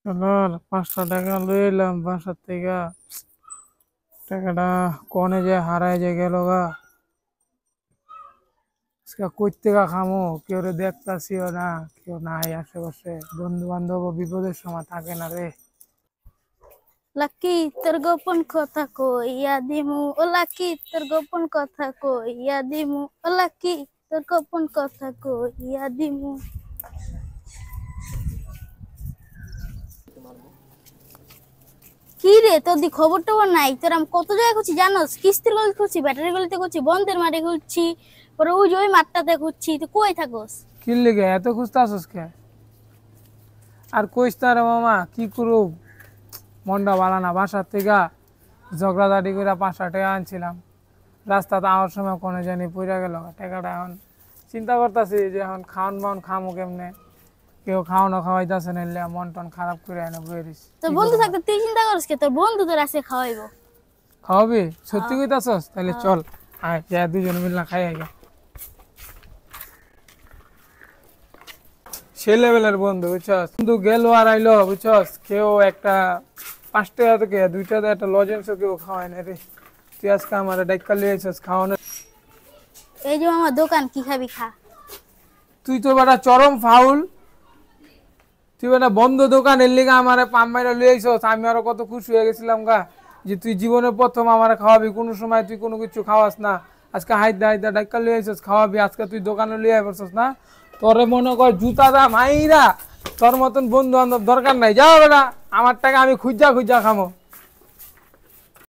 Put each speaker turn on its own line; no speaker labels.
চল 5টা টাকা লই এলাম বাসার থেকে। টাকাটা কনে যে হারায় যে গেল গা। আজকে কই থেকে খামো, কেউ দেখতাছিও না, কেউ নাই আশেপাশে। বন্ধু বান্ধব বিপদের সময় থাকে না রে।
লাকি তোর গোপন কথা কইয়া দিমু, ও লাকি তোর গোপন কথা কইয়া দিমু, ও লাকি তোর গোপন কথা কইয়া দিমু। কি রে তোর দি খবর টবর নাই? তোর আমি কত জায়গায় খুঁজছি জানোস? কিস্তির গলিতে খুঁজছি, ব্যাটারি গলিতে খুঁজছি, বন্ধের মাঠে খুঁজছি, পরে ওই যে ওই মাঠটাতে খুঁজছি। তুই কই থাকস?
কি লিগে এত খুঁজতাছস কে? আর কইস না রে মামা, কি করু, মনটা ভালো না। বাসার থেকে ঝগড়াঝাটি করে 5টা টাকা আনছিলাম, রাস্তাতে আওয়ার সময় কোনে জানি পইরা গেল টাকাটা। এখন চিন্তা করতেছি যে এখন খাওয়ান বাউন খামো কেমনে, কেউ খাওয়ানো খাওয়াইতেছে না, মন টন খারাপ করে এনে বয়ে দিস।
তোর বন্ধু থাকতে তুই চিন্তা করিস কে? তোর বন্ধু তোর আছে খাওয়াইবো।
খাওয়াবি? সত্যি কইতাছস? তাহলে চল আয়, যা দুজন মিললা খাই আগে। সে লেভেলের বন্ধু বুঝছস, বন্ধু গেল আর আইলো বুঝছস। কেউ একটা 5 টাকা থেকে 2টা একটা লজেন্সও কেউ খাওয়ায় না রে। তুই আজকে আমার ডাইকা লিয়ে আইসস খাওয়ানো।
এই যে আমার দোকান, কি খাবি খা।
তুই তো বেটা চরম ফাউল। তুই বেটা বন্ধ দোকান এর লিগা আমার পাম্মাইরা লিয়ে আইসস। আমি আরো কত খুশি হয়ে গেছিলাম গা, যে তুই জীবনের প্রথম আমার খাওয়াবি। কোনো সময় তুই কোনো কিছু খাওয়াস না, আজকে হাইদা হাইদা ডাইকা লিয়ে আইসস খাওয়াবি। আজকে তুই দোকানে লিয়ে আইসস না, তোরে মনে কর জুতা দাম হাইরা। তোর মতন বন্ধু বান্ধব দরকার নাই, যাও বেটা। আমার টাকা আমি খুঁজা খুঁজা খামো।